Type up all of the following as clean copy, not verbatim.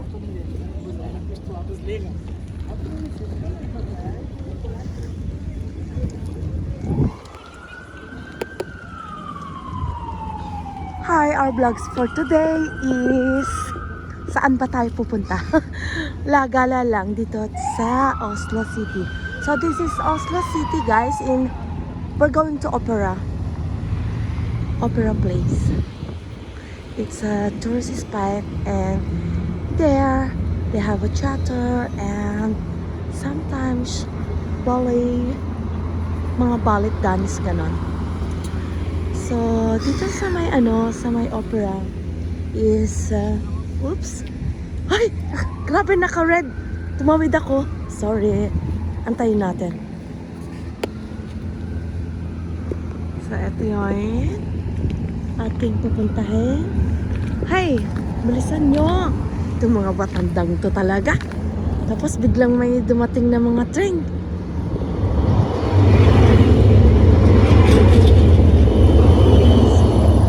Hi, our vlogs for today is saan ba tayo pupunta? Lagala lang dito sa Oslo City. So this is Oslo City, guys. We're going to Opera Place. It's a tourist spot, and there they have a theater and sometimes ballet, mga ballet dance ganon. So dito sa may opera is oops. Ay, grabe, naka-red. Tumawid ako. Sorry. Antayin natin. So ito yun ating pupuntahin. Hay, bilisan nyo. Itong mga batandang to talaga. Tapos biglang may dumating na mga train.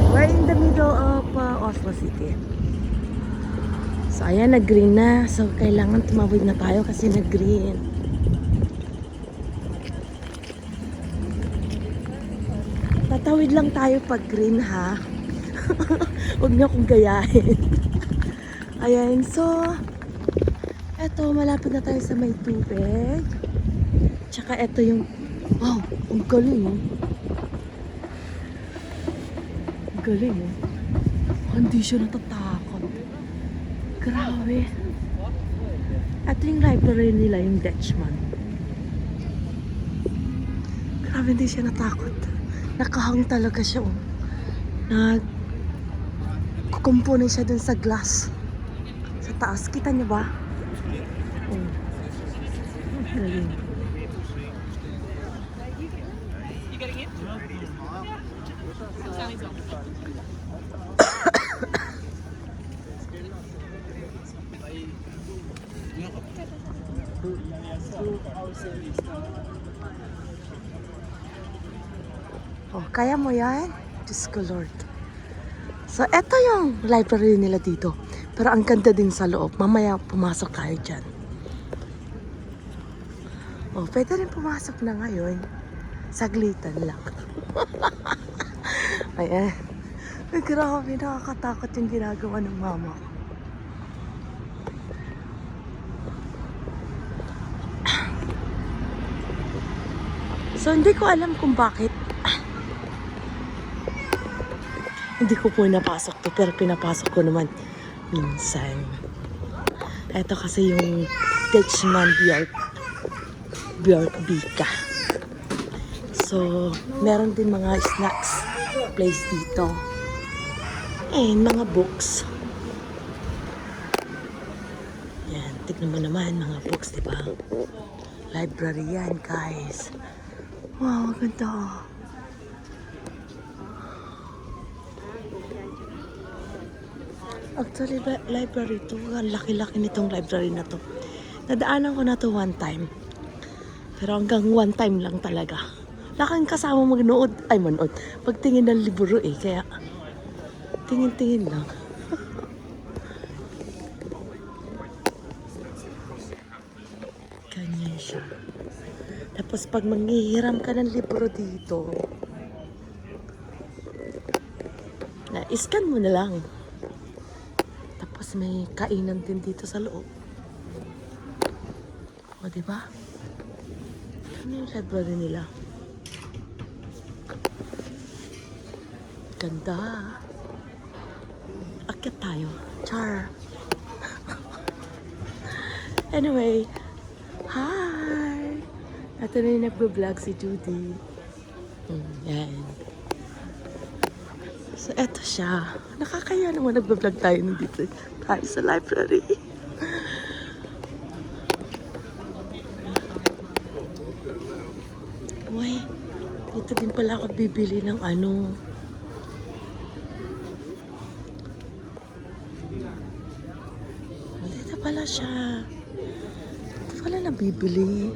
We're in the middle of Oslo City. So ayan, nag-green na. So kailangan tumawid na tayo kasi nag-green. Tatawid lang tayo pag green, ha. Huwag niyo akong gayahin. Ayan, so eto, malapit na tayo sa may tubig. Tsaka eto yung wow, ang galing, oh. Ang galing, oh. Hindi siya natatakot. Grabe. Ito yung library nila, yung Dutchman. Grabe, hindi siya natakot. Nakahang talaga siya, oh. Kukumpunin siya dun sa glass. Sa taas. Kita niyo ba? Oh. Galing. Oh, kaya mo yan? Diyos ko, Lord. So, eto yung library nila dito. Pero ang ganda din sa loob. Mamaya pumasok tayo dyan. Oh, pwede rin pumasok na ngayon. Saglitan lang. Ayan. Ay, grabe, nakakatakot yung ginagawa ng mama. So, hindi ko alam kung bakit hindi ko po napasok to, pero pinapasok ko naman minsan. Ito kasi yung Dutchman Björkvika. So, meron din mga snacks place dito. And mga books. Yan, tignan mo naman mga books, diba? Library yan, guys. Wow, ganda. Actually, library to. Ang laki-laki nitong library na to. Nadaanan ko na to one time. Pero hanggang one time lang talaga. Lakang kasama magnood. Ay, manood. Pagtingin ng libro eh. Kaya, tingin-tingin lang. Ganyan siya. Tapos pag manghihiram ka ng libro dito, na-scan mo na lang. Tapos may kainan din dito sa loob. O, diba? Ano yung library nila? Ganda. Akyat tayo. Char. Anyway. Hi! Ito na yung nagbo-vlog si Judy. Yan. So, eto siya. Nakakaya naman nagbo-vlog tayo nandito tayo sa library. Uy, dito din pala ako bibili ng ano. Dito pala siya. Dito pala nabibili.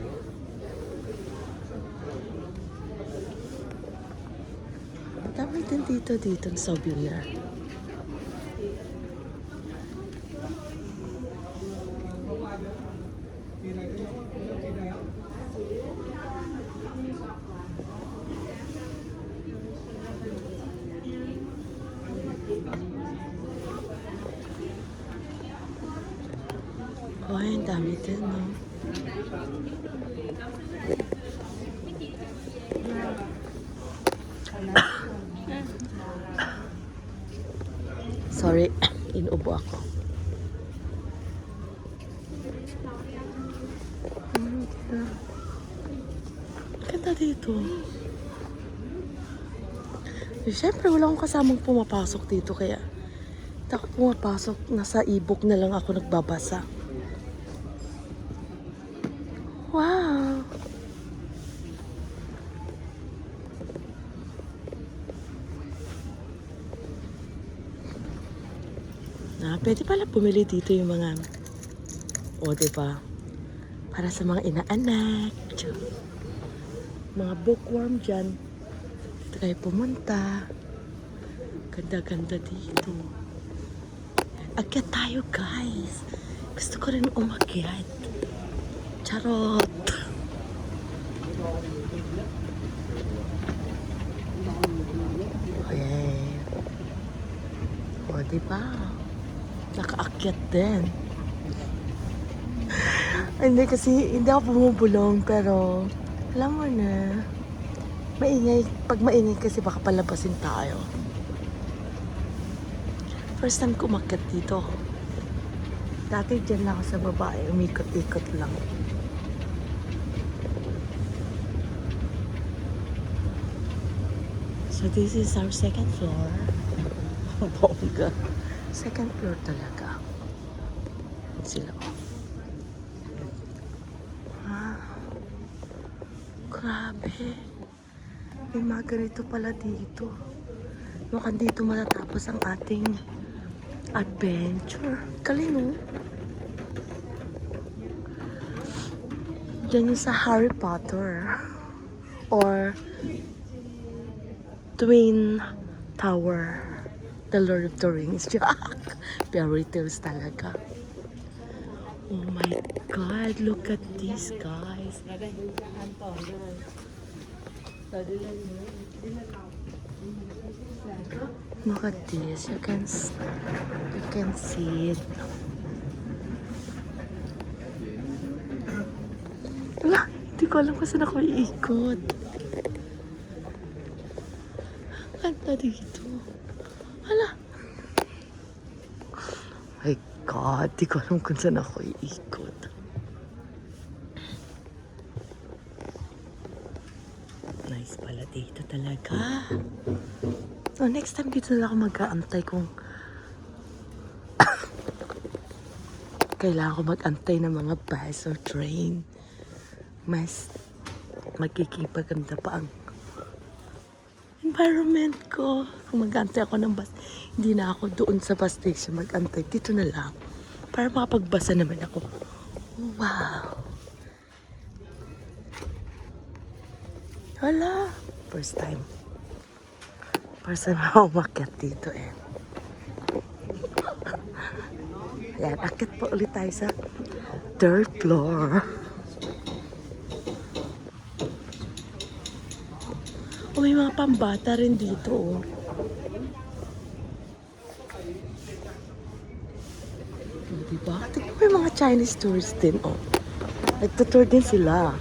Dami din dito ng souvenir. Ay, ang dami din, no? Sorry, inubo ako. Ganda dito. Siyempre, wala akong kasamang pumapasok dito, kaya hindi ako pumapasok. Nasa e-book na lang ako nagbabasa. Wow! Pwede pala bumili dito yung mga, diba? Para sa mga inaanak. Mga bookworm dyan. Dito kayo pumunta. Ganda-ganda dito. Akyat tayo, guys. Gusto ko rin umakyat. Charot. Okay. Diba? Nakaakyat din. Hindi kasi, hindi ako bumubulong, pero alam mo na, maingay. Pag maingay kasi baka palabasin tayo. First time ko umakyat dito. Dati dyan lang ako sa babae, umikot-ikot lang. So this is our second floor. Bongga. Second floor talaga. Sila ko. Grabe. May mga ganito pala dito. Mukhang dito matatapos ang ating adventure. Galing, no? Diyan yung sa Harry Potter. Or Twin Tower. The Lord of the Rings. Fairy tales talaga. Oh my God, look at this, guys. Look at this. You can see it. Wala, hindi ko alam kung saan ako iikot. Ganda dito. Hala. My God, di ko alam kung saan ako iikot. Nice pala dito talaga. So next time dito na ako mag-aantay kung kailangan ko mag-antay ng mga bus or train. Mas magiging paganda pa ang environment ko. Kung mag-antay ako ng bus, hindi na ako doon sa bus station mag-antay. Dito na lang. Para makapagbasa naman ako. Wow! Hala! First time. First time ako umakyat dito eh. Ayan, akit po ulit tayo sa third floor. Oh, may mga pambata rin dito, oh. Diba? Tignan mo yung mga Chinese tourists din, oh. Nagtutour din sila.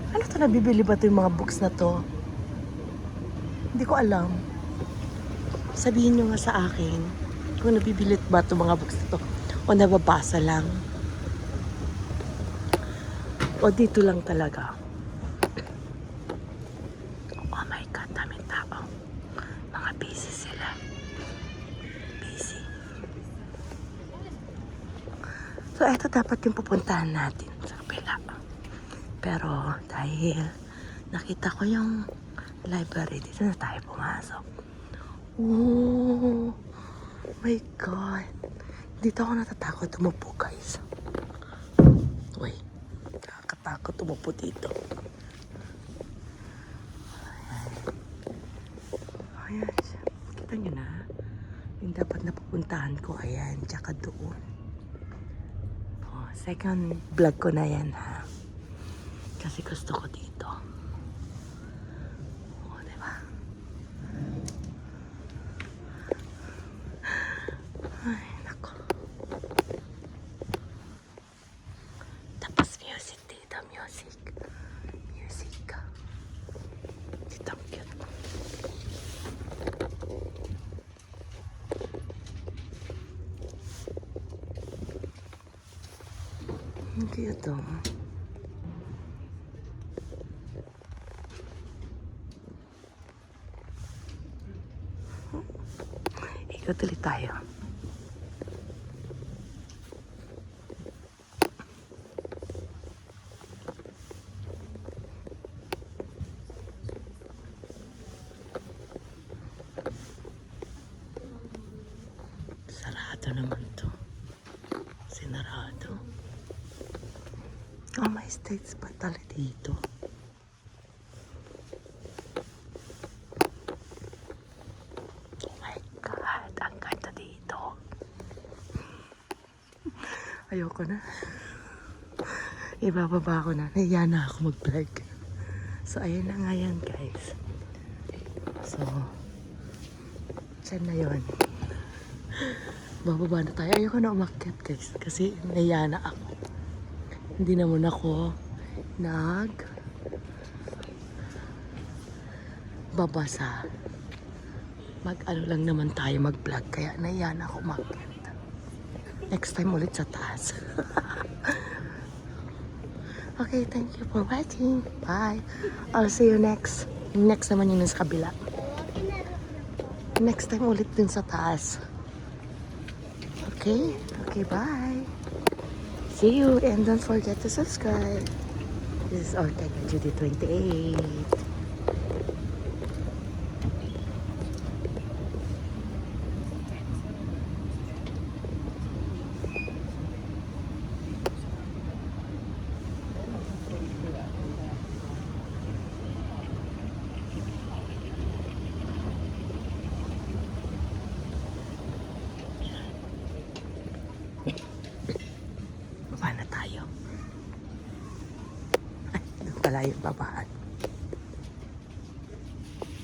Ano to, nabibili ba ito yung mga books na to? Hindi ko alam. Sabihin nyo nga sa akin kung nabibilit ba ito mga books na to o nababasa lang. O dito lang talaga. Oh my God, daming tao. Mga busy sila. Busy. So, eto dapat yung pupuntahan natin sa kapila. Pero, dahil nakita ko yung library, dito na tayo pumasok. Oh my God. Dito ako natatakot umupo, guys. Uy, nakakatakot umupo dito. Ayan. Kita nyo na. Yung dapat napupuntahan ko, ayan. Tsaka doon. Oh, second vlog ko na yan, ha. Kasi gusto ko dito. Cute oh. Ikot ulit tayo. Sarado naman to. Sinarado. Oh, may states pa tala dito. Oh my God, ang ganda dito. Ayoko na. Ibababa ko na. Nahiya na ako mag-vlog. So, ayan na nga yan, guys. So, dyan na yun. Bababa na tayo. Ayoko na umakyat, guys. Kasi nahiya na ako. Hindi naman ako babasa. Mag-ano lang naman tayo mag-vlog. Kaya nahiya na ako umakyat. Next time ulit sa taas. Okay, thank you for watching. Bye. I'll see you next. Next naman yung nasa kabila. Next time ulit dun sa taas. Okay? Okay, bye. See you and don't forget to subscribe. This is Ortega Judy 28. Baba na tayo. Ay, doon pala yung babaan.